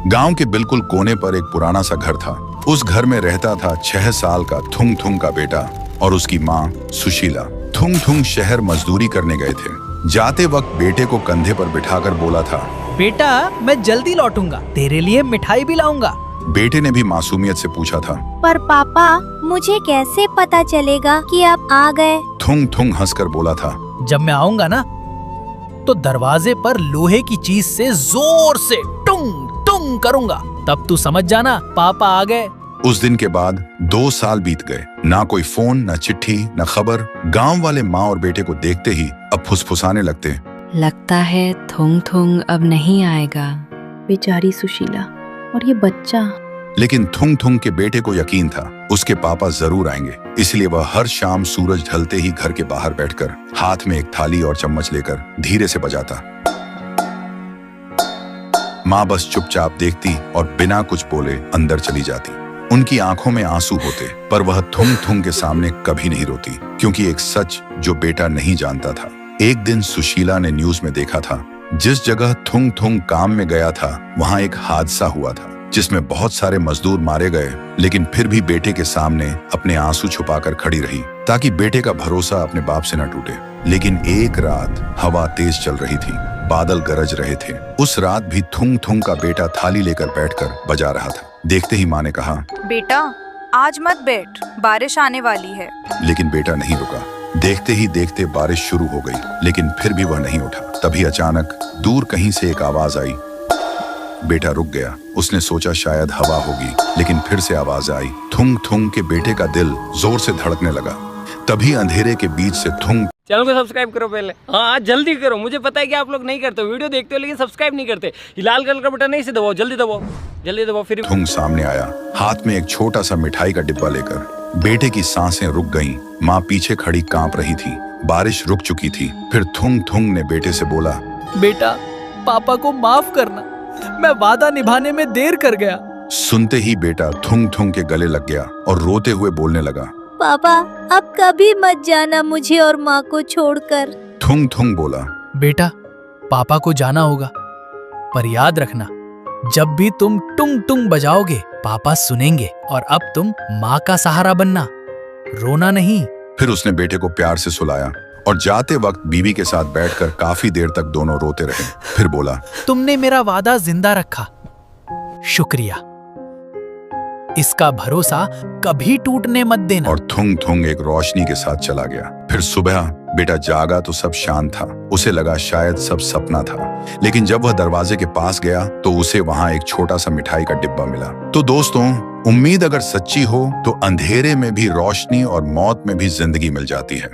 गांव के बिल्कुल कोने पर एक पुराना सा घर था। उस घर में रहता था 6 साल का थुंग थुंग का बेटा और उसकी माँ सुशीला। थुंग थुंग शहर मजदूरी करने गए थे। जाते वक्त बेटे को कंधे पर बिठाकर बोला था, बेटा मैं जल्दी लौटूंगा, तेरे लिए मिठाई भी लाऊंगा। बेटे ने भी मासूमियत से पूछा था, पर पापा मुझे कैसे पता चलेगा कि आप आ गए? थुंग थुंग हंसकर बोला था, जब मैं आऊंगा ना तो दरवाजे पर लोहे की चीज से जोर से टुंग टुंग करूंगा, तब तू समझ जाना पापा आ गए। उस दिन के बाद 2 साल बीत गए। ना कोई फोन, ना चिट्ठी, ना खबर। गांव वाले माँ और बेटे को देखते ही अब फुसफुसाने लगते, लगता है थुंग थुंग अब नहीं आएगा। बेचारी सुशीला और ये बच्चा। लेकिन थुंग थुंग के बेटे को यकीन था उसके पापा जरूर आएंगे। इसलिए वह हर शाम सूरज ढलते ही घर के बाहर बैठकर हाथ में एक थाली और चम्मच लेकर धीरे से बजाता। माँ बस चुपचाप देखती और बिना कुछ बोले अंदर चली जाती। उनकी आंखों में आंसू होते, पर वह थुंग थुंग के सामने कभी नहीं रोती, क्योंकि एक सच जो बेटा नहीं जानता था। एक दिन सुशीला ने न्यूज में देखा था, जिस जगह थुंग थुंग काम में गया था वहां एक हादसा हुआ था जिसमें बहुत सारे मजदूर मारे गए। लेकिन फिर भी बेटे के सामने अपने आंसू छुपाकर खड़ी रही ताकि बेटे का भरोसा अपने बाप से न टूटे। लेकिन एक रात हवा तेज चल रही थी, बादल गरज रहे थे। उस रात भी थुंग थुंग का बेटा थाली लेकर बैठकर बजा रहा था। देखते ही माँ ने कहा, बेटा आज मत बैठ, बारिश आने वाली है। लेकिन बेटा नहीं रुका। देखते ही देखते बारिश शुरू हो गई, लेकिन फिर भी वह नहीं उठा। तभी अचानक दूर कहीं से एक आवाज आई। बेटा रुक गया। उसने सोचा शायद हवा होगी, लेकिन फिर से आवाज आई। थुंग थुंग के बेटे का दिल जोर से धड़कने लगा। तभी अंधेरे के बीच से थुंग, चैनल को सब्सक्राइब करो पहले। हाँ जल्दी करो, मुझे पता है कि आप लोग नहीं करते हो, वीडियो देखते हो लेकिन सब्सक्राइब नहीं करते। ये लाल कलर का बटन नहीं से दबाओ, जल्दी दबाओ, जल्दी दबाओ। फिर थुंग सामने आया, हाथ में एक छोटा सा मिठाई का डिब्बा लेकर। बेटे की सांसें रुक गईं। माँ पीछे खड़ी कांप रही थी। बारिश रुक चुकी थी। फिर थुंग थुंग ने बेटे से बोला, बेटा पापा को माफ करना, मैं वादा निभाने में देर कर गया। सुनते ही बेटा थुंग थुंग के गले लग गया और रोते हुए बोलने लगा, पापा अब कभी मत जाना मुझे और माँ को छोड़कर। थुंग थुंग बोला, बेटा पापा को जाना होगा, पर याद रखना जब भी तुम टुंग टुंग बजाओगे पापा सुनेंगे, और अब तुम माँ का सहारा बनना, रोना नहीं। फिर उसने बेटे को प्यार से सुलाया और जाते वक्त बीवी के साथ बैठकर काफी देर तक दोनों रोते रहे। फिर बोला, तुमने मेरा वादा जिंदा रखा, शुक्रिया। इसका भरोसा कभी टूटने मत देना। और थुंग थुंग एक रोशनी के साथ चला गया। फिर सुबह बेटा जागा तो सब शांत था। उसे लगा शायद सब सपना था, लेकिन जब वह दरवाजे के पास गया तो उसे वहां एक छोटा सा मिठाई का डिब्बा मिला। तो दोस्तों, उम्मीद अगर सच्ची हो तो अंधेरे में भी रोशनी और मौत में भी जिंदगी मिल जाती है।